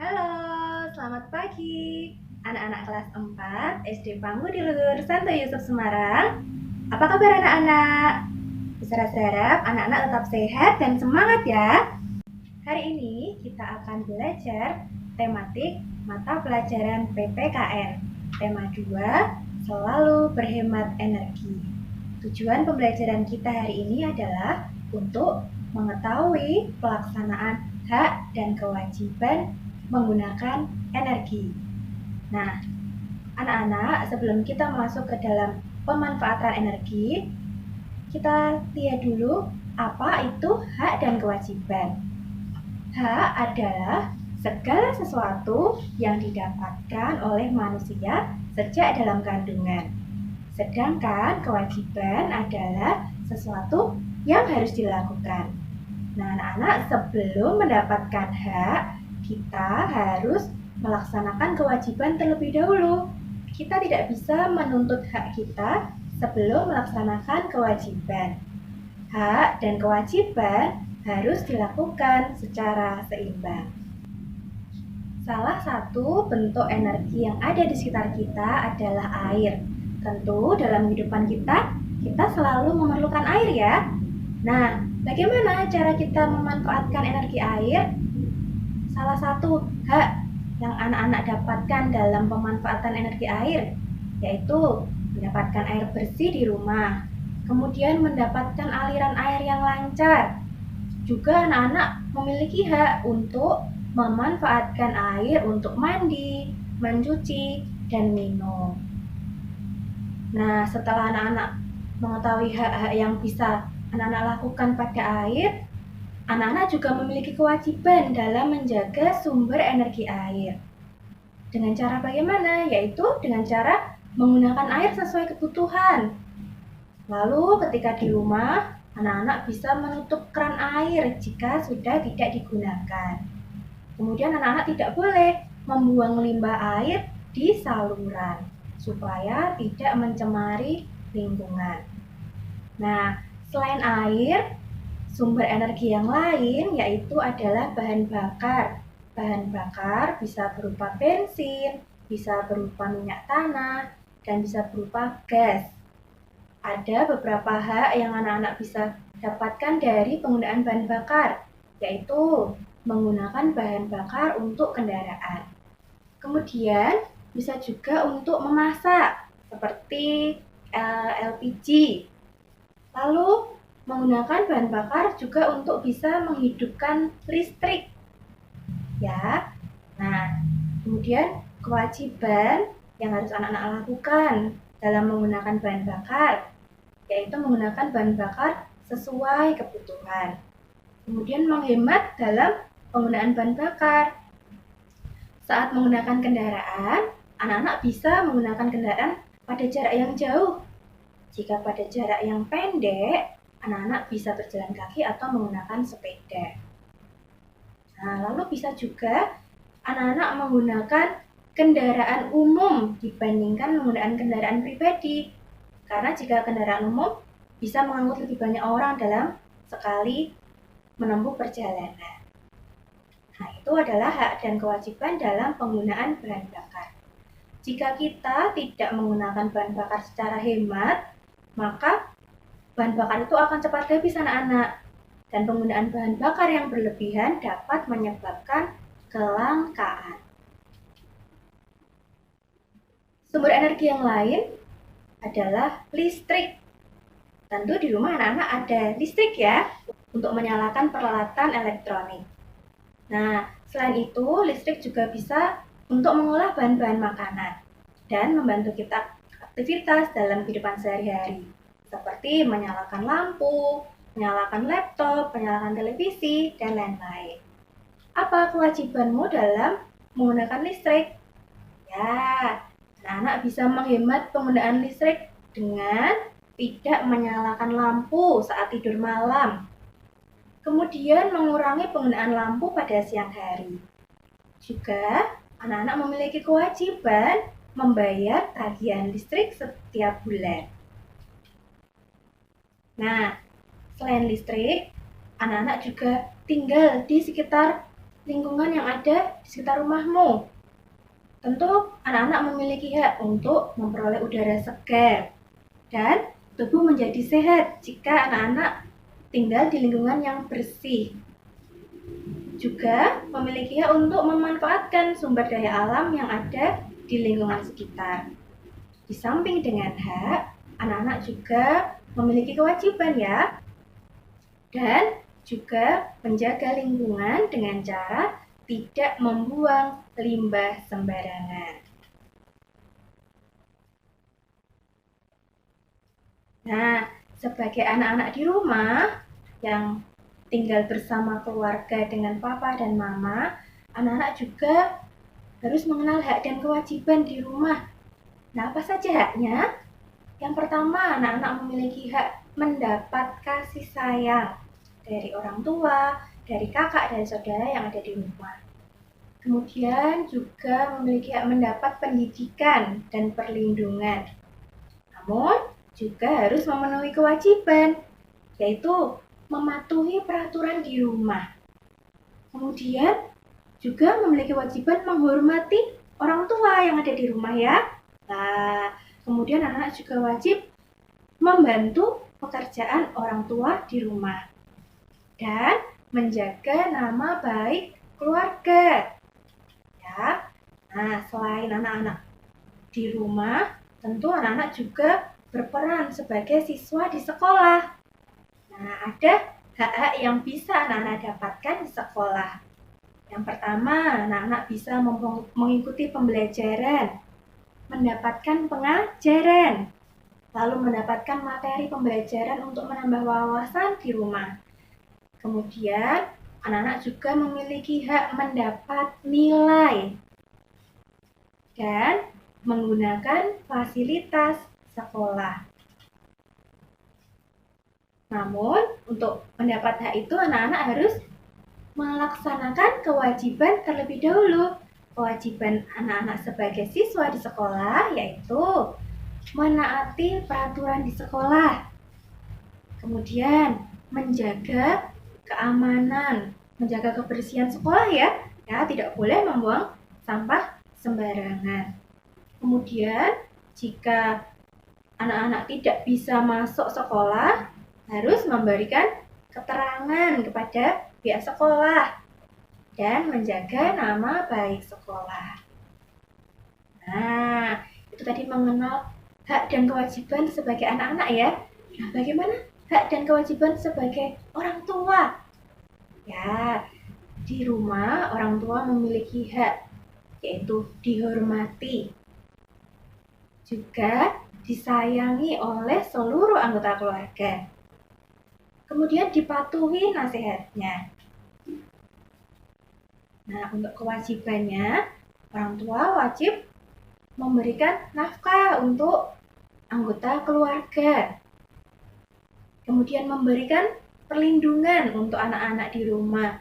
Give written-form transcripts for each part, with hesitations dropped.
Halo, selamat pagi anak-anak kelas 4 SD Panggu di Luhur Santo Yusuf Semarang. Apa kabar anak-anak? Berharap anak-anak tetap sehat dan semangat ya. Hari ini kita akan belajar tematik mata pelajaran PPKN. Tema 2, selalu berhemat energi. Tujuan pembelajaran kita hari ini adalah untuk mengetahui pelaksanaan hak dan kewajiban menggunakan energi. Nah, anak-anak, sebelum kita masuk ke dalam pemanfaatan energi, kita lihat dulu apa itu hak dan kewajiban. Hak adalah segala sesuatu yang didapatkan oleh manusia sejak dalam kandungan. Sedangkan kewajiban adalah sesuatu yang harus dilakukan. Nah, anak-anak, sebelum mendapatkan hak, kita harus melaksanakan kewajiban terlebih dahulu. Kita tidak bisa menuntut hak kita sebelum melaksanakan kewajiban. Hak dan kewajiban harus dilakukan secara seimbang. Salah satu bentuk energi yang ada di sekitar kita adalah air. Tentu dalam kehidupan kita selalu memerlukan air ya. Nah, bagaimana cara kita memanfaatkan energi air? Salah satu hak yang anak-anak dapatkan dalam pemanfaatan energi air yaitu mendapatkan air bersih di rumah, kemudian mendapatkan aliran air yang lancar. Juga anak-anak memiliki hak untuk memanfaatkan air untuk mandi, mencuci, dan minum. Nah, setelah anak-anak mengetahui hak-hak yang bisa anak-anak lakukan pada air, anak-anak juga memiliki kewajiban dalam menjaga sumber energi air. Dengan cara bagaimana? Yaitu dengan cara menggunakan air sesuai kebutuhan. Lalu ketika di rumah, anak-anak bisa menutup keran air jika sudah tidak digunakan. Kemudian anak-anak tidak boleh membuang limbah air di saluran supaya tidak mencemari lingkungan. Nah, selain air, sumber energi yang lain yaitu adalah bahan bakar. Bahan bakar bisa berupa bensin, bisa berupa minyak tanah, dan bisa berupa gas. Ada beberapa hak yang anak-anak bisa dapatkan dari penggunaan bahan bakar, yaitu menggunakan bahan bakar untuk kendaraan. Kemudian bisa juga untuk memasak, seperti LPG. Lalu menggunakan bahan bakar juga untuk bisa menghidupkan listrik. Ya. Nah, kemudian kewajiban yang harus anak-anak lakukan dalam menggunakan bahan bakar yaitu menggunakan bahan bakar sesuai kebutuhan. Kemudian menghemat dalam penggunaan bahan bakar. Saat menggunakan kendaraan, anak-anak bisa menggunakan kendaraan pada jarak yang jauh. Jika pada jarak yang pendek, anak-anak bisa berjalan kaki atau menggunakan sepeda. Nah, lalu bisa juga anak-anak menggunakan kendaraan umum dibandingkan menggunakan kendaraan pribadi. Karena jika kendaraan umum bisa mengangkut lebih banyak orang dalam sekali menempuh perjalanan. Nah, itu adalah hak dan kewajiban dalam penggunaan bahan bakar. Jika kita tidak menggunakan bahan bakar secara hemat, maka bahan bakar itu akan cepat habis anak-anak. Dan penggunaan bahan bakar yang berlebihan dapat menyebabkan kelangkaan. Sumber energi yang lain adalah listrik. Tentu di rumah anak-anak ada listrik ya, untuk menyalakan peralatan elektronik. Nah, selain itu, listrik juga bisa untuk mengolah bahan-bahan makanan dan membantu kita aktivitas dalam kehidupan sehari-hari, seperti menyalakan lampu, menyalakan laptop, menyalakan televisi, dan lain-lain. Apa kewajibanmu dalam menggunakan listrik? Ya, anak-anak bisa menghemat penggunaan listrik dengan tidak menyalakan lampu saat tidur malam. Kemudian mengurangi penggunaan lampu pada siang hari. Juga, anak-anak memiliki kewajiban membayar tagihan listrik setiap bulan. Nah, selain listrik, anak-anak juga tinggal di sekitar lingkungan yang ada di sekitar rumahmu. Tentu anak-anak memiliki hak untuk memperoleh udara segar dan tubuh menjadi sehat jika anak-anak tinggal di lingkungan yang bersih. Juga memiliki hak untuk memanfaatkan sumber daya alam yang ada di lingkungan sekitar. Di samping dengan hak, anak-anak juga memiliki kewajiban ya, dan juga menjaga lingkungan dengan cara tidak membuang limbah sembarangan. Nah, sebagai anak-anak di rumah yang tinggal bersama keluarga dengan papa dan mama, anak-anak juga harus mengenal hak dan kewajiban di rumah. Nah, apa saja haknya? Yang pertama, anak-anak memiliki hak mendapat kasih sayang dari orang tua, dari kakak dan saudara yang ada di rumah. Kemudian juga memiliki hak mendapat pendidikan dan perlindungan. Namun, juga harus memenuhi kewajiban, yaitu mematuhi peraturan di rumah. Kemudian juga memiliki kewajiban menghormati orang tua yang ada di rumah ya. Nah, kemudian anak-anak juga wajib membantu pekerjaan orang tua di rumah dan menjaga nama baik keluarga. Ya. Nah, selain anak-anak di rumah, tentu anak-anak juga berperan sebagai siswa di sekolah. Nah, ada hak-hak yang bisa anak-anak dapatkan di sekolah. Yang pertama, anak-anak bisa mengikuti pembelajaran, mendapatkan pengajaran, lalu mendapatkan materi pembelajaran untuk menambah wawasan di rumah. Kemudian, anak-anak juga memiliki hak mendapat nilai dan menggunakan fasilitas sekolah. Namun, untuk mendapat hak itu anak-anak harus melaksanakan kewajiban terlebih dahulu. Kewajiban anak-anak sebagai siswa di sekolah yaitu menaati peraturan di sekolah. Kemudian menjaga keamanan, menjaga kebersihan sekolah ya. Ya, tidak boleh membuang sampah sembarangan. Kemudian jika anak-anak tidak bisa masuk sekolah, harus memberikan keterangan kepada pihak sekolah dan menjaga nama baik sekolah. Nah, itu tadi mengenal hak dan kewajiban sebagai anak-anak ya. Nah, bagaimana hak dan kewajiban sebagai orang tua? Ya, di rumah orang tua memiliki hak, yaitu dihormati, juga disayangi oleh seluruh anggota keluarga. Kemudian dipatuhi nasihatnya. Nah, untuk kewajibannya, orang tua wajib memberikan nafkah untuk anggota keluarga. Kemudian memberikan perlindungan untuk anak-anak di rumah.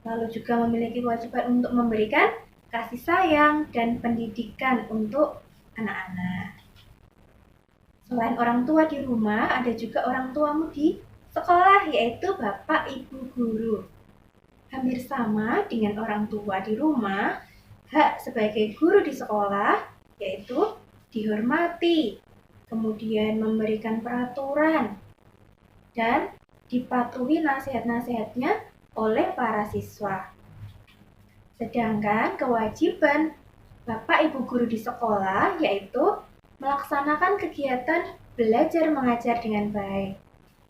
Lalu juga memiliki kewajiban untuk memberikan kasih sayang dan pendidikan untuk anak-anak. Selain orang tua di rumah, ada juga orang tuamu di sekolah, yaitu bapak ibu guru. Hampir sama dengan orang tua di rumah, hak sebagai guru di sekolah yaitu dihormati, kemudian memberikan peraturan, dan dipatuhi nasihat-nasihatnya oleh para siswa. Sedangkan kewajiban bapak ibu guru di sekolah yaitu melaksanakan kegiatan belajar mengajar dengan baik.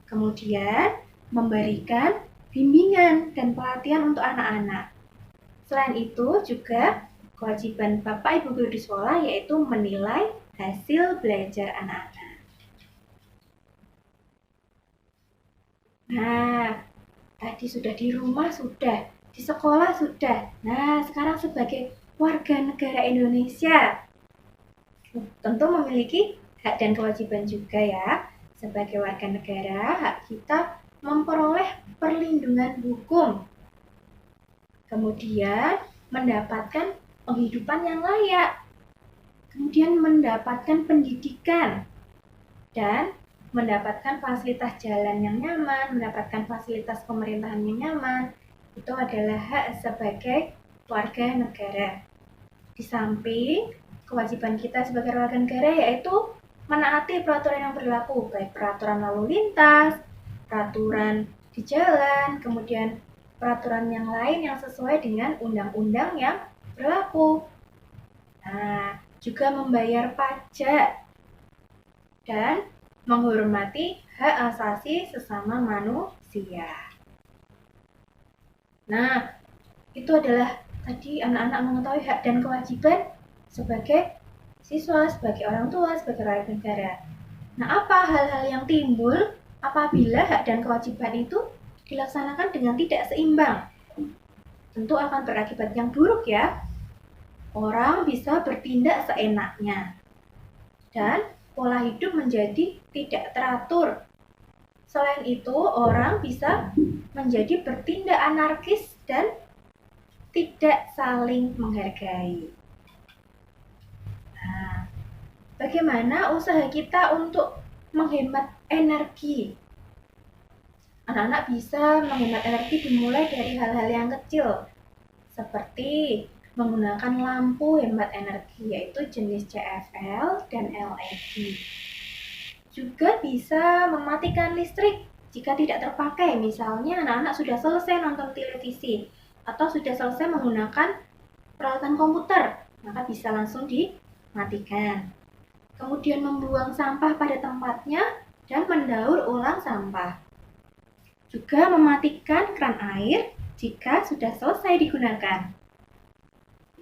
Kemudian memberikan bimbingan dan pelatihan untuk anak-anak. Selain itu juga kewajiban bapak ibu guru di sekolah yaitu menilai hasil belajar anak-anak. Nah, tadi sudah di rumah sudah, di sekolah sudah. Nah, sekarang sebagai warga negara Indonesia tentu memiliki hak dan kewajiban juga ya. Sebagai warga negara, hak kita memperoleh perlindungan hukum. Kemudian mendapatkan penghidupan yang layak. Kemudian mendapatkan pendidikan dan mendapatkan fasilitas jalan yang nyaman, mendapatkan fasilitas pemerintahan yang nyaman, Itu adalah hak sebagai warga negara. Di samping kewajiban kita sebagai warga negara yaitu menaati peraturan yang berlaku, baik peraturan lalu lintas, peraturan di jalan, kemudian peraturan yang lain yang sesuai dengan undang-undang yang berlaku. Nah, juga membayar pajak dan menghormati hak asasi sesama manusia. Nah, itu adalah tadi anak-anak mengetahui hak dan kewajiban sebagai siswa, sebagai orang tua, sebagai rakyat negara. Nah, apa hal-hal yang timbul apabila hak dan kewajiban itu dilaksanakan dengan tidak seimbang? Tentu akan berakibat yang buruk ya. Orang bisa bertindak seenaknya dan pola hidup menjadi tidak teratur. Selain itu, orang bisa menjadi bertindak anarkis dan tidak saling menghargai. Nah, bagaimana usaha kita untuk menghemat energi? Anak-anak bisa menghemat energi dimulai dari hal-hal yang kecil, seperti menggunakan lampu hemat energi, yaitu jenis CFL dan LED. Juga bisa mematikan listrik jika tidak terpakai, misalnya anak-anak sudah selesai nonton televisi atau sudah selesai menggunakan peralatan komputer, maka bisa langsung dimatikan. Kemudian membuang sampah pada tempatnya dan mendaur ulang sampah. Juga mematikan keran air jika sudah selesai digunakan.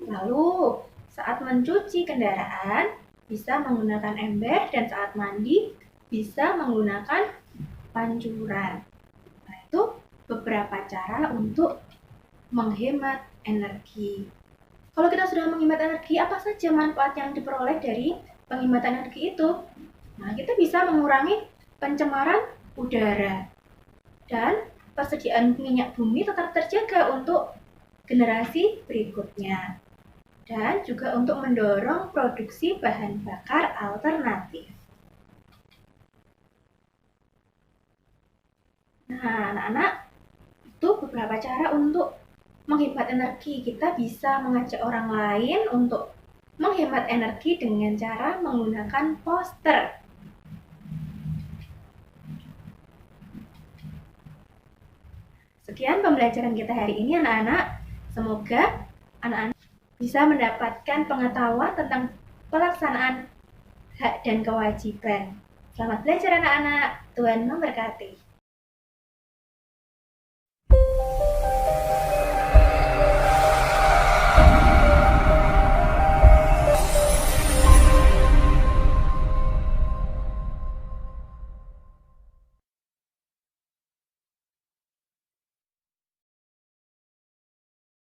Lalu, saat mencuci kendaraan, bisa menggunakan ember dan saat mandi bisa menggunakan pancuran. Nah, itu beberapa cara untuk menghemat energi. Kalau kita sudah menghemat energi, apa saja manfaat yang diperoleh dari penghematan energi itu? Nah, kita bisa mengurangi pencemaran udara dan persediaan minyak bumi tetap terjaga untuk generasi berikutnya. Dan juga untuk mendorong produksi bahan bakar alternatif. Nah, anak-anak, itu beberapa cara untuk menghemat energi. Kita bisa mengajak orang lain untuk menghemat energi dengan cara menggunakan poster. Sekian pembelajaran kita hari ini anak-anak. Semoga anak-anak bisa mendapatkan pengetahuan tentang pelaksanaan hak dan kewajiban. Selamat belajar anak-anak. Tuhan memberkati.